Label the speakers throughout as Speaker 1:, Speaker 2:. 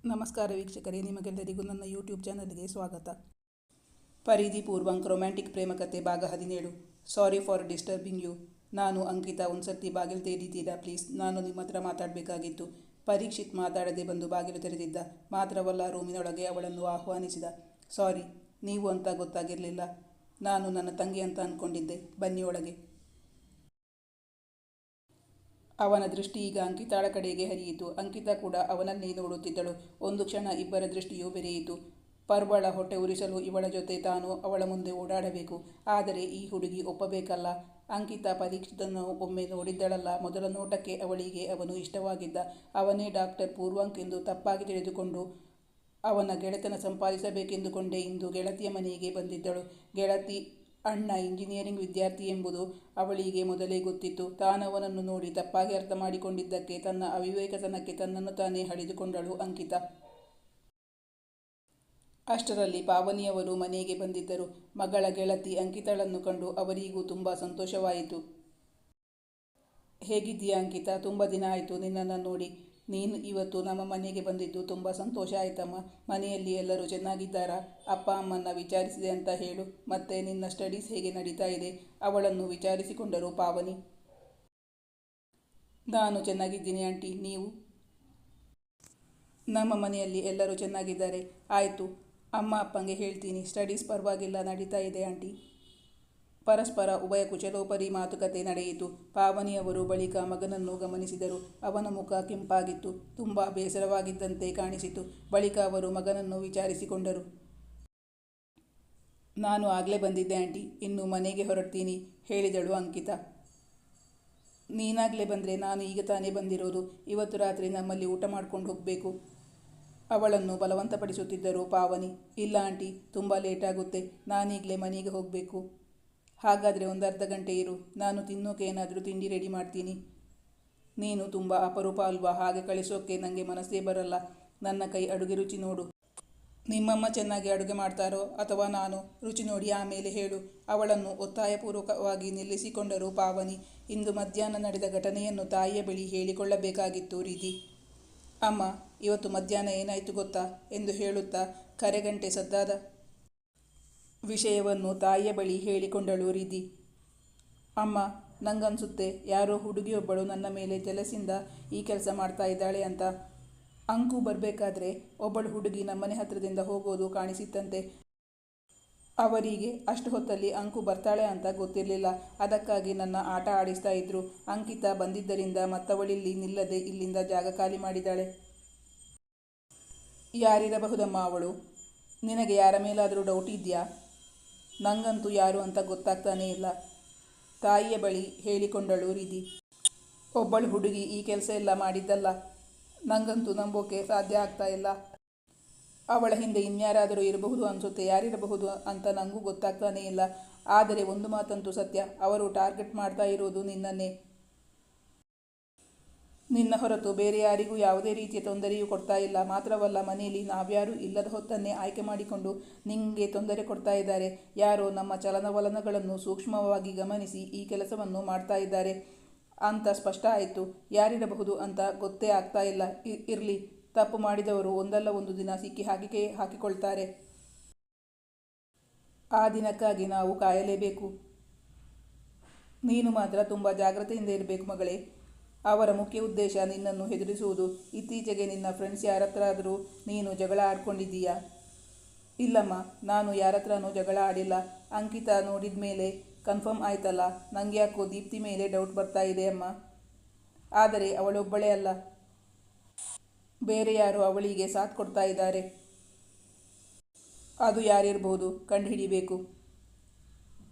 Speaker 1: ನಮಸ್ಕಾರ ವೀಕ್ಷಕರೇ, ನಿಮಗೆಲ್ಲರಿಗೂ ನನ್ನ ಯೂಟ್ಯೂಬ್ ಚಾನಲ್ಗೆ ಸ್ವಾಗತ. ಪರಿಧಿ ಪೂರ್ವಂಕ್ ರೊಮ್ಯಾಂಟಿಕ್ ಪ್ರೇಮಕತೆ ಭಾಗ 17. Sorry for disturbing you. ನಾನು ಅಂಕಿತಾ. ಒಂದ್ಸರ್ತಿ ಬಾಗಿಲು ತೆರೀತೀರಾ ಪ್ಲೀಸ್? ನಾನು ನಿಮ್ಮ ಹತ್ರ ಮಾತಾಡಬೇಕಾಗಿತ್ತು. ಪರೀಕ್ಷಿತ್ ಮಾತಾಡದೆ ಬಂದು ಬಾಗಿಲು ತೆರೆದಿದ್ದ. ಮಾತ್ರವಲ್ಲ, ರೂಮಿನೊಳಗೆ ಅವಳನ್ನು ಆಹ್ವಾನಿಸಿದ. ಸಾರಿ, ನೀವು ಅಂತ ಗೊತ್ತಾಗಿರಲಿಲ್ಲ. ನಾನು ನನ್ನ ತಂಗಿ ಅಂತ ಅಂದ್ಕೊಂಡಿದ್ದೆ. ಬನ್ನಿ ಒಳಗೆ. ಅವನ ದೃಷ್ಟಿ ಈಗ ಅಂಕಿತಾಳ ಕಡೆಗೆ ಹರಿಯಿತು. ಅಂಕಿತಾ ಕೂಡ ಅವನನ್ನೇ ನೋಡುತ್ತಿದ್ದಳು. ಒಂದು ಕ್ಷಣ ಇಬ್ಬರ ದೃಷ್ಟಿಯೂ ಬೆರೆಯಿತು. ಪರ್ವಳ ಹೊಟ್ಟೆ ಉರಿಸಲು ಇವಳ ಜೊತೆ ತಾನು ಅವಳ ಮುಂದೆ ಓಡಾಡಬೇಕು. ಆದರೆ ಈ ಹುಡುಗಿ ಒಪ್ಪಬೇಕಲ್ಲ. ಅಂಕಿತಾ ಪರೀಕ್ಷಿತನ್ನು ಒಮ್ಮೆ ನೋಡಿದ್ದಳಲ್ಲ. ಮೊದಲ ನೋಟಕ್ಕೆ ಅವಳಿಗೆ ಅವನು ಇಷ್ಟವಾಗಿದ್ದ. ಅವನೇ ಡಾಕ್ಟರ್ ಪೂರ್ವಾಂಕ್ ಎಂದು ತಪ್ಪಾಗಿ ತಿಳಿದುಕೊಂಡು ಅವನ ಗೆಳೆತನ ಸಂಪಾದಿಸಬೇಕೆಂದುಕೊಂಡೇ ಇಂದು ಗೆಳತಿಯ ಮನೆಗೆ ಬಂದಿದ್ದಳು. ಗೆಳತಿ ಅಣ್ಣ ಇಂಜಿನಿಯರಿಂಗ್ ವಿದ್ಯಾರ್ಥಿ ಎಂಬುದು ಅವಳಿಗೆ ಮೊದಲೇ ಗೊತ್ತಿತ್ತು. ತಾನವನನ್ನು ನೋಡಿ ತಪ್ಪಾಗಿ ಅರ್ಥ ಮಾಡಿಕೊಂಡಿದ್ದಕ್ಕೆ ತನ್ನ ಅವಿವೇಕತನಕ್ಕೆ ತನ್ನನ್ನು ತಾನೇ ಹಳಿದುಕೊಂಡಳು ಅಂಕಿತಾ. ಅಷ್ಟರಲ್ಲಿ ಪಾವನಿಯವರು ಮನೆಗೆ ಬಂದಿದ್ದರು. ಮಗಳ ಗೆಳತಿ ಅಂಕಿತಾಳನ್ನು ಕಂಡು ಅವರಿಗೂ ತುಂಬ ಸಂತೋಷವಾಯಿತು. ಹೇಗಿದ್ದೀಯಾ ಅಂಕಿತಾ? ತುಂಬ ದಿನ ಆಯಿತು ನಿನ್ನನ್ನು ನೋಡಿ. ನೀನು ಇವತ್ತು ನಮ್ಮ ಮನೆಗೆ ಬಂದಿದ್ದು ತುಂಬ ಸಂತೋಷ ಆಯ್ತಮ್ಮ. ಮನೆಯಲ್ಲಿ ಎಲ್ಲರೂ ಚೆನ್ನಾಗಿದ್ದಾರಾ? ಅಪ್ಪ ಅಮ್ಮನ್ನ ವಿಚಾರಿಸಿದೆ ಅಂತ ಹೇಳು. ಮತ್ತೆ ನಿನ್ನ ಸ್ಟಡೀಸ್ ಹೇಗೆ ನಡೀತಾ ಇದೆ? ಅವಳನ್ನು ವಿಚಾರಿಸಿಕೊಂಡರು ಪಾವನಿ. ನಾನು ಚೆನ್ನಾಗಿದ್ದೀನಿ ಆಂಟಿ, ನೀವು? ನಮ್ಮ ಮನೆಯಲ್ಲಿ ಎಲ್ಲರೂ ಚೆನ್ನಾಗಿದ್ದಾರೆ. ಆಯಿತು, ಅಮ್ಮ ಅಪ್ಪಂಗೆ ಹೇಳ್ತೀನಿ. ಸ್ಟಡೀಸ್ ಪರವಾಗಿಲ್ಲ, ನಡೀತಾ ಇದೆ ಆಂಟಿ. ಪರಸ್ಪರ ಉಭಯ ಕುಶಲೋಪರಿ ಮಾತುಕತೆ ನಡೆಯಿತು. ಪಾವನಿಯವರು ಬಳಿಕ ಮಗನನ್ನು ಗಮನಿಸಿದರು. ಅವನ ಮುಖ ಕೆಂಪಾಗಿತ್ತು. ತುಂಬ ಬೇಸರವಾಗಿದ್ದಂತೆ ಕಾಣಿಸಿತು. ಬಳಿಕ ಅವರು ಮಗನನ್ನು ವಿಚಾರಿಸಿಕೊಂಡರು. ನಾನು ಆಗಲೇ ಬಂದಿದ್ದೆ ಆಂಟಿ, ಇನ್ನು ಮನೆಗೆ ಹೊರಡ್ತೀನಿ ಹೇಳಿದಳು ಅಂಕಿತಾ. ನೀನಾಗಲೇ ಬಂದರೆ ನಾನು ಈಗ ತಾನೇ ಬಂದಿರೋದು. ಇವತ್ತು ರಾತ್ರಿ ನಮ್ಮಲ್ಲಿ ಊಟ ಮಾಡ್ಕೊಂಡು ಹೋಗಬೇಕು. ಅವಳನ್ನು ಬಲವಂತಪಡಿಸುತ್ತಿದ್ದರು ಪಾವನಿ. ಇಲ್ಲ ಆಂಟಿ, ತುಂಬ ಲೇಟಾಗುತ್ತೆ. ನಾನೀಗಲೇ ಮನೆಗೆ ಹೋಗಬೇಕು. ಹಾಗಾದರೆ ಒಂದು ಅರ್ಧ ಗಂಟೆ ಇರು, ನಾನು ತಿನ್ನೋಕೆ ಏನಾದರೂ ತಿಂಡಿ ರೆಡಿ ಮಾಡ್ತೀನಿ. ನೀನು ತುಂಬ ಅಪರೂಪ ಅಲ್ವಾ, ಹಾಗೆ ಕಳಿಸೋಕ್ಕೆ ನನಗೆ ಮನಸ್ಸೇ ಬರಲ್ಲ. ನನ್ನ ಕೈ ಅಡುಗೆ ರುಚಿ ನೋಡು. ನಿಮ್ಮಮ್ಮ ಚೆನ್ನಾಗಿ ಅಡುಗೆ ಮಾಡ್ತಾರೋ ಅಥವಾ ನಾನು? ರುಚಿ ನೋಡಿ ಆಮೇಲೆ ಹೇಳು. ಅವಳನ್ನು ಒತ್ತಾಯಪೂರ್ವಕವಾಗಿ ನಿಲ್ಲಿಸಿಕೊಂಡರು ಪಾವನಿ. ಇಂದು ಮಧ್ಯಾಹ್ನ ನಡೆದ ಘಟನೆಯನ್ನು ತಾಯಿಯ ಬಳಿ ಹೇಳಿಕೊಳ್ಳಬೇಕಾಗಿತ್ತು ರೀತಿ. ಅಮ್ಮ, ಇವತ್ತು ಮಧ್ಯಾಹ್ನ ಏನಾಯಿತು ಗೊತ್ತಾ ಎಂದು ಹೇಳುತ್ತಾ ಕರೆಗಂಟೆ ಸದ್ದಾದ ವಿಷಯವನ್ನು ತಾಯಿಯ ಬಳಿ ಹೇಳಿಕೊಂಡಳು ರೀತಿ. ಅಮ್ಮ, ನಂಗನ್ಸುತ್ತೆ ಯಾರೋ ಹುಡುಗಿಯೊಬ್ಬಳು ನನ್ನ ಮೇಲೆ ಜಲಸಿಂದ ಈ ಕೆಲಸ ಮಾಡ್ತಾ ಇದ್ದಾಳೆ ಅಂತ. ಅಂಕು ಬರಬೇಕಾದ್ರೆ ಒಬ್ಬಳು ಹುಡುಗಿ ನಮ್ಮನೆ ಹತ್ರದಿಂದ ಹೋಗೋದು ಕಾಣಿಸಿತ್ತಂತೆ. ಅವರಿಗೆ ಅಷ್ಟು ಹೊತ್ತಲ್ಲಿ ಅಂಕು ಬರ್ತಾಳೆ ಅಂತ ಗೊತ್ತಿರಲಿಲ್ಲ. ಅದಕ್ಕಾಗಿ ನನ್ನ ಆಟ ಆಡಿಸ್ತಾ ಇದ್ರು. ಅಂಕಿತಾ ಬಂದಿದ್ದರಿಂದ ಮತ್ತವಳಿಲ್ಲಿ ನಿಲ್ಲದೆ ಇಲ್ಲಿಂದ ಜಾಗ ಖಾಲಿ ಮಾಡಿದ್ದಾಳೆ. ಯಾರಿರಬಹುದಮ್ಮ ಅವಳು? ನಿನಗೆ ಯಾರ ಮೇಲಾದರೂ ಡೌಟ್ ಇದೆಯಾ? ನಂಗಂತೂ ಯಾರು ಅಂತ ಗೊತ್ತಾಗ್ತಾನೇ ಇಲ್ಲ, ತಾಯಿಯ ಬಳಿ ಹೇಳಿಕೊಂಡಳು ರೀತಿ. ಒಬ್ಬಳು ಹುಡುಗಿ ಈ ಕೆಲಸ ಎಲ್ಲ ಮಾಡಿದ್ದಲ್ಲ. ನಂಗಂತೂ ನಂಬೋಕೆ ಸಾಧ್ಯ ಆಗ್ತಾ ಇಲ್ಲ. ಅವಳ ಹಿಂದೆ ಇನ್ಯಾರಾದರೂ ಇರಬಹುದು ಅನಿಸುತ್ತೆ. ಯಾರಿರಬಹುದು ಅಂತ ನನಗೂ ಗೊತ್ತಾಗ್ತಾನೇ ಇಲ್ಲ. ಆದರೆ ಒಂದು ಮಾತಂತೂ ಸತ್ಯ, ಅವರು ಟಾರ್ಗೆಟ್ ಮಾಡ್ತಾ ಇರೋದು ನಿನ್ನನ್ನೇ. ನಿನ್ನ ಹೊರತು ಬೇರೆ ಯಾರಿಗೂ ಯಾವುದೇ ರೀತಿಯ ತೊಂದರೆಯೂ ಕೊಡ್ತಾ ಇಲ್ಲ. ಮಾತ್ರವಲ್ಲ, ಮನೆಯಲ್ಲಿ ನಾವ್ಯಾರೂ ಇಲ್ಲದ ಹೊತ್ತನ್ನೇ ಆಯ್ಕೆ ಮಾಡಿಕೊಂಡು ನಿಂಗೆ ತೊಂದರೆ ಕೊಡ್ತಾ ಇದ್ದಾರೆ. ಯಾರೋ ನಮ್ಮ ಚಲನವಲನಗಳನ್ನು ಸೂಕ್ಷ್ಮವಾಗಿ ಗಮನಿಸಿ ಈ ಕೆಲಸವನ್ನು ಮಾಡ್ತಾ ಇದ್ದಾರೆ ಅಂತ ಸ್ಪಷ್ಟ ಆಯಿತು. ಯಾರಿರಬಹುದು ಅಂತ ಗೊತ್ತೇ ಆಗ್ತಾ ಇಲ್ಲ. ಇರಲಿ, ತಪ್ಪು ಮಾಡಿದವರು ಒಂದಲ್ಲ ಒಂದು ದಿನ ಸಿಕ್ಕಿ ಹಾಕಿಕೊಳ್ತಾರೆ. ಆ ದಿನಕ್ಕಾಗಿ ನಾವು ಕಾಯಲೇಬೇಕು. ನೀನು ಮಾತ್ರ ತುಂಬ ಜಾಗ್ರತೆಯಿಂದ ಇರಬೇಕು ಮಗಳೇ. ಅವರ ಮುಖ್ಯ ಉದ್ದೇಶ ನಿನ್ನನ್ನು ಹೆದರಿಸುವುದು. ಇತ್ತೀಚೆಗೆ ನಿನ್ನ ಫ್ರೆಂಡ್ಸ್ ಯಾರತ್ರಾದರೂ ನೀನು ಜಗಳ ಆಡ್ಕೊಂಡಿದ್ದೀಯಾ? ಇಲ್ಲಮ್ಮ, ನಾನು ಯಾರತ್ರನೂ ಜಗಳ ಆಡಿಲ್ಲ. ಅಂಕಿತಾ ನೋಡಿದ ಮೇಲೆ ಕನ್ಫರ್ಮ್ ಆಯ್ತಲ್ಲ. ನಂಗೆ ಯಾಕೋ ದೀಪ್ತಿ ಮೇಲೆ ಡೌಟ್ ಬರ್ತಾ ಇದೆ ಅಮ್ಮ. ಆದರೆ ಅವಳೊಬ್ಬಳೇ ಅಲ್ಲ, ಬೇರೆ ಯಾರೋ ಅವಳಿಗೆ ಸಾಥ್ ಕೊಡ್ತಾ ಇದ್ದಾರೆ. ಅದು ಯಾರಿರ್ಬೋದು? ಕಂಡುಹಿಡಿಬೇಕು.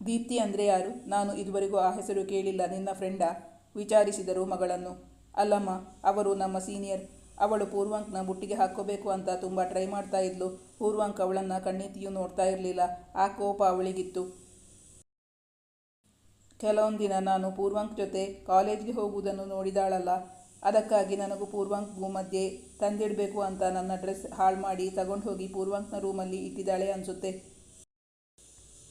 Speaker 1: ದೀಪ್ತಿ ಅಂದರೆ ಯಾರು? ನಾನು ಇದುವರೆಗೂ ಆ ಹೆಸರು ಕೇಳಿಲ್ಲ. ನಿನ್ನ ಫ್ರೆಂಡಾ? ವಿಚಾರಿಸಿದರು ಮಗಳನ್ನು. ಅಲ್ಲಮ್ಮ, ಅವರು ನಮ್ಮ ಸೀನಿಯರ್. ಅವಳು ಪೂರ್ವಾಂಕ್ನ ಬುಟ್ಟಿಗೆ ಹಾಕ್ಕೋಬೇಕು ಅಂತ ತುಂಬ ಟ್ರೈ ಮಾಡ್ತಾ ಇದ್ಲು. ಪೂರ್ವಾಂಕ್ ಅವಳನ್ನು ಕಣ್ಣೆತ್ತಿಯೂ ನೋಡ್ತಾ ಇರಲಿಲ್ಲ. ಆ ಕೋಪ ಅವಳಿಗಿತ್ತು. ಕೆಲವೊಂದು ದಿನ ನಾನು ಪೂರ್ವಾಂಕ್ ಜೊತೆ ಕಾಲೇಜ್ಗೆ ಹೋಗುವುದನ್ನು ನೋಡಿದಾಳಲ್ಲ, ಅದಕ್ಕಾಗಿ ನನಗೂ ಪೂರ್ವಾಂಕ್ಗೂ ಮಧ್ಯೆ ತಂದಿಡಬೇಕು ಅಂತ ನನ್ನ ಡ್ರೆಸ್ ಹಾಳು ಮಾಡಿ ತಗೊಂಡು ಹೋಗಿ ಪೂರ್ವಾಂಕ್ನ ರೂಮಲ್ಲಿ ಇಟ್ಟಿದ್ದಾಳೆ ಅನಿಸುತ್ತೆ.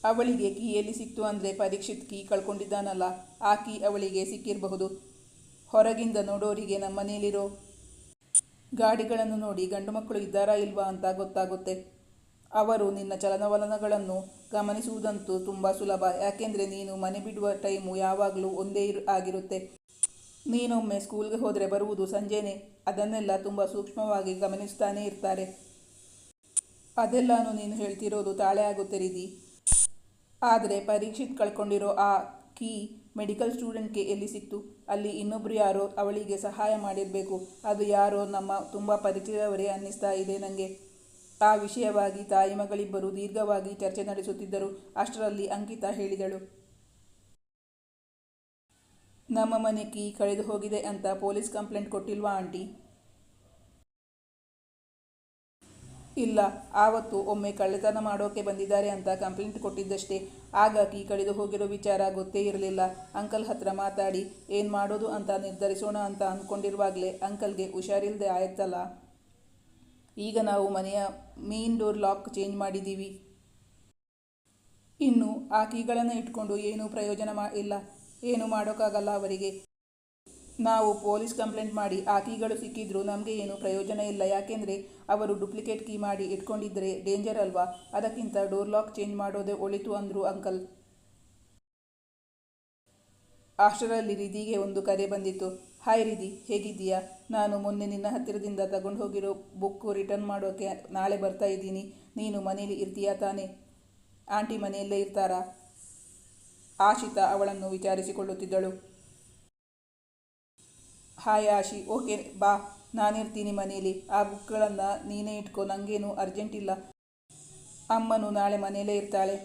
Speaker 1: ಅವಳಿಗೆ ಕೀ ಎಲ್ಲಿ ಸಿಕ್ತು ಅಂದರೆ ಪರೀಕ್ಷಿತ್ ಕೀ ಕಳ್ಕೊಂಡಿದ್ದಾನಲ್ಲ, ಆ ಕೀ ಅವಳಿಗೆ ಸಿಕ್ಕಿರಬಹುದು. ಹೊರಗಿಂದ ನೋಡೋರಿಗೆ ನಮ್ಮನೇಲಿರೋ ಗಾಡಿಗಳನ್ನು ನೋಡಿ ಗಂಡು ಮಕ್ಕಳು ಇದ್ದಾರಾ ಇಲ್ವಾ ಅಂತ ಗೊತ್ತಾಗುತ್ತೆ. ಅವರು ನಿನ್ನ ಚಲನವಲನಗಳನ್ನು ಗಮನಿಸುವುದಂತೂ ತುಂಬ ಸುಲಭ. ಯಾಕೆಂದರೆ ನೀನು ಮನೆ ಬಿಡುವ ಟೈಮು ಯಾವಾಗಲೂ ಒಂದೇ ಆಗಿರುತ್ತೆ. ನೀನೊಮ್ಮೆ ಸ್ಕೂಲ್ಗೆ ಹೋದರೆ ಬರುವುದು ಸಂಜೆನೇ. ಅದನ್ನೆಲ್ಲ ತುಂಬ ಸೂಕ್ಷ್ಮವಾಗಿ ಗಮನಿಸ್ತಾನೇ ಇರ್ತಾರೆ. ಅದೆಲ್ಲಾನು ನೀನು ಹೇಳ್ತಿರೋದು ತಾಳೆ ಆಗುತ್ತೆ ರೀತಿ. ಆದರೆ ಪರೀಕ್ಷಿತ್ ಕಳ್ಕೊಂಡಿರೋ ಆ ಕೀ ಮೆಡಿಕಲ್ ಸ್ಟೂಡೆಂಟ್ಗೆ ಎಲ್ಲಿ ಸಿಕ್ತು? ಅಲ್ಲಿ ಇನ್ನೊಬ್ರು ಯಾರೋ ಅವಳಿಗೆ ಸಹಾಯ ಮಾಡಿರಬೇಕು. ಅದು ಯಾರೋ ನಮ್ಮ ತುಂಬ ಪರಿಚಯವರೇ ಅನ್ನಿಸ್ತಾ ಇದೆ ನನಗೆ. ಆ ವಿಷಯವಾಗಿ ತಾಯಿ ಮಗಳಿಬ್ಬರು ದೀರ್ಘವಾಗಿ ಚರ್ಚೆ ನಡೆಸುತ್ತಿದ್ದರು. ಅಷ್ಟರಲ್ಲಿ ಅಂಕಿತಾ ಹೇಳಿದಳು, ನಮ್ಮ ಮನೆ ಕೀ ಕಳೆದು ಹೋಗಿದೆ ಅಂತ ಪೊಲೀಸ್ ಕಂಪ್ಲೇಂಟ್ ಕೊಟ್ಟಿಲ್ವಾ ಆಂಟಿ? ಇಲ್ಲ, ಆವತ್ತು ಒಮ್ಮೆ ಕಳ್ಳತನ ಮಾಡೋಕೆ ಬಂದಿದ್ದಾರೆ ಅಂತ ಕಂಪ್ಲೇಂಟ್ ಕೊಟ್ಟಿದ್ದಷ್ಟೇ. ಆಗ ಕೀ ಕಳೆದು ಹೋಗಿರೋ ವಿಚಾರ ಗೊತ್ತೇ ಇರಲಿಲ್ಲ. ಅಂಕಲ್ ಹತ್ರ ಮಾತಾಡಿ ಏನು ಮಾಡೋದು ಅಂತ ನಿರ್ಧರಿಸೋಣ ಅಂತ ಅಂದ್ಕೊಂಡಿರುವಾಗಲೇ ಅಂಕಲ್ಗೆ ಹುಷಾರಿಲ್ಲದೆ ಆಯ್ತಲ್ಲ. ಈಗ ನಾವು ಮನೆಯ ಮೇನ್ ಡೋರ್ ಲಾಕ್ ಚೇಂಜ್ ಮಾಡಿದ್ದೀವಿ. ಇನ್ನು ಆ ಕೀಗಳನ್ನು ಇಟ್ಕೊಂಡು ಏನೂ ಪ್ರಯೋಜನ ಇಲ್ಲ. ಏನು ಮಾಡೋಕ್ಕಾಗಲ್ಲ ಅವರಿಗೆ. ನಾವು ಪೊಲೀಸ್ ಕಂಪ್ಲೇಂಟ್ ಮಾಡಿ ಆ ಕೀಗಳು ಸಿಕ್ಕಿದ್ರೂ ನಮಗೆ ಏನು ಪ್ರಯೋಜನ ಇಲ್ಲ. ಯಾಕೆಂದರೆ ಅವರು ಡೂಪ್ಲಿಕೇಟ್ ಕೀ ಮಾಡಿ ಇಟ್ಕೊಂಡಿದ್ದರೆ ಡೇಂಜರ್ ಅಲ್ವಾ. ಅದಕ್ಕಿಂತ ಡೋರ್ ಲಾಕ್ ಚೇಂಜ್ ಮಾಡೋದೇ ಒಳಿತು ಅಂದರು ಅಂಕಲ್. ಅಷ್ಟರಲ್ಲಿ ರಿಧಿಗೆ ಒಂದು ಕರೆ ಬಂದಿತ್ತು. ಹಾಯ್ ರಿಧಿ, ಹೇಗಿದ್ದೀಯಾ? ನಾನು ಮೊನ್ನೆ ನಿನ್ನ ಹತ್ತಿರದಿಂದ ತಗೊಂಡು ಹೋಗಿರೋ ಬುಕ್ಕು ರಿಟರ್ನ್ ಮಾಡೋಕ್ಕೆ ನಾಳೆ ಬರ್ತಾ ಇದ್ದೀನಿ. ನೀನು ಮನೇಲಿ ಇರ್ತೀಯಾ ತಾನೇ? ಆಂಟಿ ಮನೆಯಲ್ಲೇ ಇರ್ತಾರಾ? ಆಶಿತಾ ಅವಳನ್ನು ವಿಚಾರಿಸಿಕೊಳ್ಳುತ್ತಿದ್ದಳು. ಹಾಯ್ ಆಶಿ, ಓಕೆ ಬಾ, ನಾನಿರ್ತೀನಿ ಮನೇಲಿ. ಆ ಬುಕ್ಗಳನ್ನು ನೀನೇ ಇಟ್ಕೋ, ನನಗೇನು ಅರ್ಜೆಂಟ್ ಇಲ್ಲ. ಅಮ್ಮನು ನಾಳೆ ಮನೆಯಲ್ಲೇ ಇರ್ತಾಳೆ.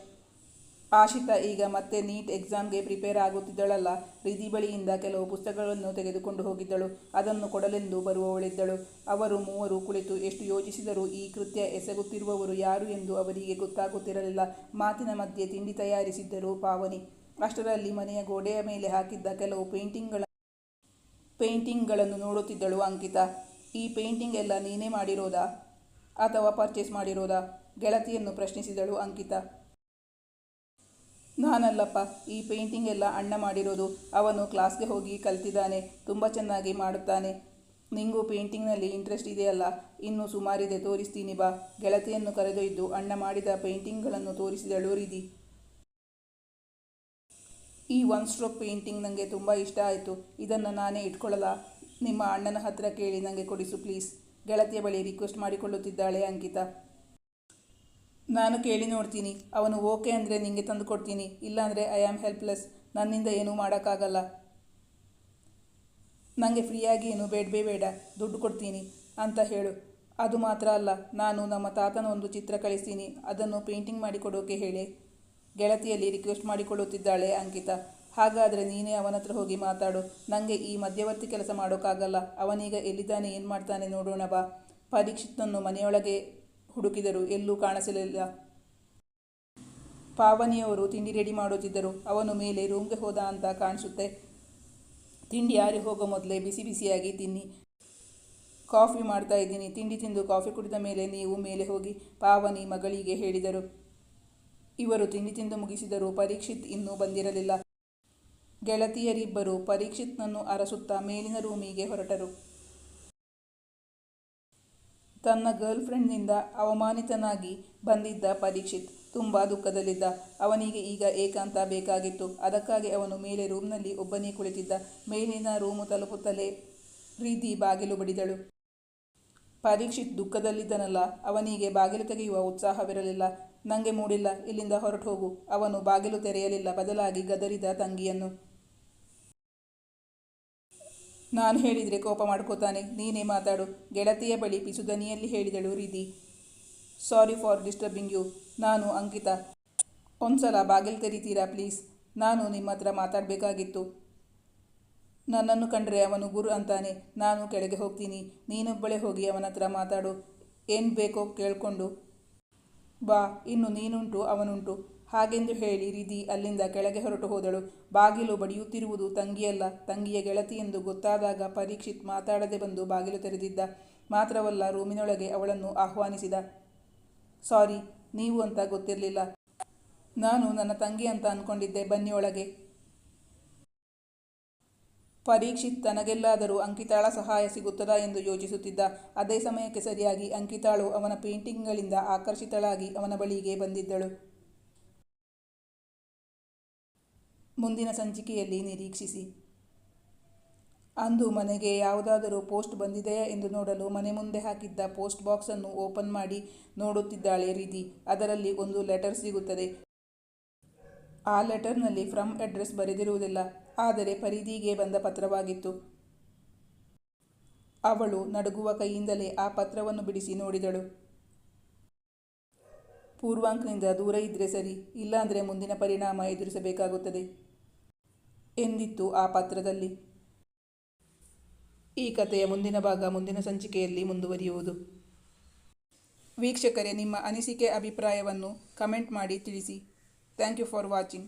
Speaker 1: ಆಶಿತಾ ಈಗ ಮತ್ತೆ ನೀಟ್ ಎಕ್ಸಾಮ್ಗೆ ಪ್ರಿಪೇರ್ ಆಗುತ್ತಿದ್ದಳಲ್ಲ. ರಿಧಿ ಬಳಿಯಿಂದ ಕೆಲವು ಪುಸ್ತಕಗಳನ್ನು ತೆಗೆದುಕೊಂಡು ಹೋಗಿದ್ದಳು. ಅದನ್ನು ಕೊಡಲೆಂದು ಬರುವವಳಿದ್ದಳು. ಅವರು ಮೂವರು ಕುಳಿತು ಎಷ್ಟು ಯೋಚಿಸಿದರೂ ಈ ಕೃತ್ಯ ಎಸಗುತ್ತಿರುವವರು ಯಾರು ಎಂದು ಅವರಿಗೆ ಗೊತ್ತಾಗುತ್ತಿರಲಿಲ್ಲ. ಮಾತಿನ ಮಧ್ಯೆ ತಿಂಡಿ ತಯಾರಿಸಿದ್ದರು ಪಾವನಿ. ಅಷ್ಟರಲ್ಲಿ ಮನೆಯ ಗೋಡೆಯ ಮೇಲೆ ಹಾಕಿದ್ದ ಕೆಲವು ಪೇಂಟಿಂಗ್ಗಳನ್ನು ನೋಡುತ್ತಿದ್ದಳು ಅಂಕಿತಾ. ಈ ಪೇಂಟಿಂಗ್ ಎಲ್ಲ ನೀನೇ ಮಾಡಿರೋದಾ ಅಥವಾ ಪರ್ಚೇಸ್ ಮಾಡಿರೋದಾ? ಗೆಳತಿಯನ್ನು ಪ್ರಶ್ನಿಸಿದಳು ಅಂಕಿತಾ. ನಾನಲ್ಲಪ್ಪ, ಈ ಪೇಂಟಿಂಗ್ ಎಲ್ಲ ಅಣ್ಣ ಮಾಡಿರೋದು. ಅವನು ಕ್ಲಾಸ್ಗೆ ಹೋಗಿ ಕಲ್ತಿದ್ದಾನೆ. ತುಂಬ ಚೆನ್ನಾಗಿ ಮಾಡುತ್ತಾನೆ. ನಿಂಗೂ ಪೇಂಟಿಂಗ್ನಲ್ಲಿ ಇಂಟ್ರೆಸ್ಟ್ ಇದೆಯಲ್ಲ? ಇನ್ನೂ ಸುಮಾರಿದೆ, ತೋರಿಸ್ತೀನಿ ಬಾ. ಗೆಳತಿಯನ್ನು ಕರೆದೊಯ್ದು ಅಣ್ಣ ಮಾಡಿದ ಪೇಂಟಿಂಗ್ಗಳನ್ನು ತೋರಿಸಿದಳು ರಿಧಿ. ಈ ಒನ್ ಸ್ಟ್ರೋಕ್ ಪೇಂಟಿಂಗ್ ನನಗೆ ತುಂಬ ಇಷ್ಟ ಆಯಿತು. ಇದನ್ನು ನಾನೇ ಇಟ್ಕೊಳ್ಳಲ್ಲ? ನಿಮ್ಮ ಅಣ್ಣನ ಹತ್ರ ಕೇಳಿ ನನಗೆ ಕೊಡಿಸು ಪ್ಲೀಸ್. ಗೆಳತಿಯ ಬಳಿ ರಿಕ್ವೆಸ್ಟ್ ಮಾಡಿಕೊಳ್ಳುತ್ತಿದ್ದಾಳೆ ಅಂಕಿತಾ. ನಾನು ಕೇಳಿ ನೋಡ್ತೀನಿ. ಅವನು ಓಕೆ ಅಂದರೆ ನಿಮಗೆ ತಂದು ಕೊಡ್ತೀನಿ. ಇಲ್ಲಾಂದರೆ ಐ ಆಮ್ ಹೆಲ್ಪ್ಲೆಸ್. ನನ್ನಿಂದ ಏನೂ ಮಾಡೋಕ್ಕಾಗಲ್ಲ. ನನಗೆ ಫ್ರೀಯಾಗಿ ಏನು ಬೇಡವೇ ಬೇಡ, ದುಡ್ಡು ಕೊಡ್ತೀನಿ ಅಂತ ಹೇಳು. ಅದು ಮಾತ್ರ ಅಲ್ಲ, ನಾನು ನಮ್ಮ ತಾತನ ಒಂದು ಚಿತ್ರ ಕಳಿಸ್ತೀನಿ, ಅದನ್ನು ಪೇಂಟಿಂಗ್ ಮಾಡಿಕೊಡೋಕೆ ಹೇಳಿ. ಗೆಳತಿಯಲ್ಲಿ ರಿಕ್ವೆಸ್ಟ್ ಮಾಡಿಕೊಳ್ಳುತ್ತಿದ್ದಾಳೆ ಅಂಕಿತಾ. ಹಾಗಾದರೆ ನೀನೇ ಅವನ ಹತ್ರ ಹೋಗಿ ಮಾತಾಡು. ನನಗೆ ಈ ಮಧ್ಯವರ್ತಿ ಕೆಲಸ ಮಾಡೋಕ್ಕಾಗಲ್ಲ. ಅವನೀಗ ಎಲ್ಲಿದ್ದಾನೆ, ಏನು ಮಾಡ್ತಾನೆ ನೋಡೋಣ ಬಾ. ಪರೀಕ್ಷಿತ್ನನ್ನು ಮನೆಯೊಳಗೆ ಹುಡುಕಿದರು, ಎಲ್ಲೂ ಕಾಣಿಸಲಿಲ್ಲ. ಪಾವನಿಯವರು ತಿಂಡಿ ರೆಡಿ ಮಾಡುತ್ತಿದ್ದರು. ಅವನು ಮೇಲೆ ರೂಮ್ಗೆ ಹೋದ ಅಂತ ಕಾಣಿಸುತ್ತೆ. ತಿಂಡಿ ಆರಿ ಹೋಗೋ ಮೊದಲೇ ಬಿಸಿ ಬಿಸಿಯಾಗಿ ತಿನ್ನಿ. ಕಾಫಿ ಮಾಡ್ತಾ ಇದ್ದೀನಿ. ತಿಂಡಿ ತಿಂದು ಕಾಫಿ ಕುಡಿದ ಮೇಲೆ ನೀವು ಮೇಲೆ ಹೋಗಿ, ಪಾವನಿ ಮಗಳಿಗೆ ಹೇಳಿದರು. ಇವರು ತಿಂಡಿ ತಿಂದು ಮುಗಿಸಿದರೂ ಪರೀಕ್ಷಿತ್ ಇನ್ನೂ ಬಂದಿರಲಿಲ್ಲ. ಗೆಳತಿಯರಿಬ್ಬರು ಪರೀಕ್ಷಿತ್ನನ್ನು ಅರಸುತ್ತಾ ಮೇಲಿನ ರೂಮಿಗೆ ಹೊರಟರು. ತನ್ನ ಗರ್ಲ್ ಫ್ರೆಂಡ್ನಿಂದ ಅವಮಾನಿತನಾಗಿ ಬಂದಿದ್ದ ಪರೀಕ್ಷಿತ್ ತುಂಬ ದುಃಖದಲ್ಲಿದ್ದ. ಅವನಿಗೆ ಈಗ ಏಕಾಂತ ಬೇಕಾಗಿತ್ತು. ಅದಕ್ಕಾಗಿ ಅವನು ಮೇಲೆ ರೂಮ್ನಲ್ಲಿ ಒಬ್ಬನೇ ಕುಳಿತಿದ್ದ. ಮೇಲಿನ ರೂಮು ತಲುಪುತ್ತಲೇ ರಿಧಿ ಬಾಗಿಲು ಬಡಿದಳು. ಪರೀಕ್ಷಿತ್ ದುಃಖದಲ್ಲಿದ್ದನಲ್ಲ, ಅವನಿಗೆ ಬಾಗಿಲು ತೆಗೆಯುವ ಉತ್ಸಾಹವಿರಲಿಲ್ಲ. ನನಗೆ ಮೂಡಿಲ್ಲ, ಇಲ್ಲಿಂದ ಹೊರಟು ಹೋಗು. ಅವನು ಬಾಗಿಲು ತೆರೆಯಲಿಲ್ಲ, ಬದಲಾಗಿ ಗದರಿದ ತಂಗಿಯನ್ನು. ನಾನು ಹೇಳಿದರೆ ಕೋಪ ಮಾಡ್ಕೋತಾನೆ, ನೀನೇ ಮಾತಾಡು. ಗೆಳತಿಯ ಬಳಿ ಪಿಸುದನಿಯಲ್ಲಿ ಹೇಳಿದಳು Riddhi. Sorry for disturbing you. ನಾನು ಅಂಕಿತಾ. ಒಂದ್ಸಲ ಬಾಗಿಲು ತೆರೀತೀರಾ ಪ್ಲೀಸ್? ನಾನು ನಿಮ್ಮ ಹತ್ರ ಮಾತಾಡಬೇಕಾಗಿತ್ತು. ನನ್ನನ್ನು ಕಂಡ್ರೆ ಅವನು ಗುರು ಅಂತಾನೆ. ನಾನು ಕೆಳಗೆ ಹೋಗ್ತೀನಿ, ನೀನೊಬ್ಬಳೇ ಹೋಗಿ ಅವನ ಹತ್ರ ಮಾತಾಡು. ಏನು ಬೇಕೋ ಕೇಳಿಕೊಂಡು ಬಾ. ಇನ್ನು ನೀನುಂಟು ಅವನುಂಟು. ಹಾಗೆಂದು ಹೇಳಿ ರಿಧಿ ಅಲ್ಲಿಂದ ಕೆಳಗೆ ಹೊರಟು ಹೋದಳು. ಬಾಗಿಲು ಬಡಿಯುತ್ತಿರುವುದು ತಂಗಿಯಲ್ಲ, ತಂಗಿಯ ಗೆಳತಿ ಎಂದು ಗೊತ್ತಾದಾಗ ಪರೀಕ್ಷಿತ್ ಮಾತಾಡದೆ ಬಂದು ಬಾಗಿಲು ತೆರೆದಿದ್ದ. ಮಾತ್ರವಲ್ಲ, ರೂಮಿನೊಳಗೆ ಅವಳನ್ನು ಆಹ್ವಾನಿಸಿದ. ಸಾರಿ, ನೀವು ಅಂತ ಗೊತ್ತಿರಲಿಲ್ಲ. ನಾನು ನನ್ನ ತಂಗಿ ಅಂತ ಅಂದ್ಕೊಂಡಿದ್ದೆ. ಬನ್ನಿ ಒಳಗೆ. ಪರೀಕ್ಷಿತ್ ತನಗೆಲ್ಲಾದರೂ ಅಂಕಿತಾಳ ಸಹಾಯ ಸಿಗುತ್ತದಾ ಎಂದು ಯೋಚಿಸುತ್ತಿದ್ದ. ಅದೇ ಸಮಯಕ್ಕೆ ಸರಿಯಾಗಿ ಅಂಕಿತಾಳು ಅವನ ಪೇಂಟಿಂಗ್ಗಳಿಂದ ಆಕರ್ಷಿತಳಾಗಿ ಅವನ ಬಳಿಗೆ ಬಂದಿದ್ದಳು. ಮುಂದಿನ ಸಂಚಿಕೆಯಲ್ಲಿ ನಿರೀಕ್ಷಿಸಿ. ಅಂದು ಮನೆಗೆ ಯಾವುದಾದರೂ ಪೋಸ್ಟ್ ಬಂದಿದೆಯಾ ಎಂದು ನೋಡಲು ಮನೆ ಮುಂದೆ ಹಾಕಿದ್ದ ಪೋಸ್ಟ್ ಬಾಕ್ಸ್ ಅನ್ನು ಓಪನ್ ಮಾಡಿ ನೋಡುತ್ತಿದ್ದಾಳೆ ರಿಧಿ. ಅದರಲ್ಲಿ ಒಂದು ಲೆಟರ್ ಸಿಗುತ್ತದೆ. ಆ ಲೆಟರ್ನಲ್ಲಿ ಫ್ರಮ್ ಅಡ್ರೆಸ್ ಬರೆದಿರುವುದಿಲ್ಲ, ಆದರೆ ಪರಿಧಿಗೆ ಬಂದ ಪತ್ರವಾಗಿತ್ತು. ಅವಳು ನಡುಗುವ ಕೈಯಿಂದಲೇ ಆ ಪತ್ರವನ್ನು ಬಿಡಿಸಿ ನೋಡಿದಳು. ಪೂರ್ವಾಂಕ್ನಿಂದ ದೂರ ಇದ್ರೆ ಸರಿ, ಇಲ್ಲಾಂದರೆ ಮುಂದಿನ ಪರಿಣಾಮ ಎದುರಿಸಬೇಕಾಗುತ್ತದೆ ಎಂದಿತ್ತು ಆ ಪತ್ರದಲ್ಲಿ. ಈ ಕಥೆಯ ಮುಂದಿನ ಭಾಗ ಮುಂದಿನ ಸಂಚಿಕೆಯಲ್ಲಿ ಮುಂದುವರಿಯುವುದು. ವೀಕ್ಷಕರೇ, ನಿಮ್ಮ ಅನಿಸಿಕೆ ಅಭಿಪ್ರಾಯವನ್ನು ಕಮೆಂಟ್ ಮಾಡಿ ತಿಳಿಸಿ. Thank you for watching.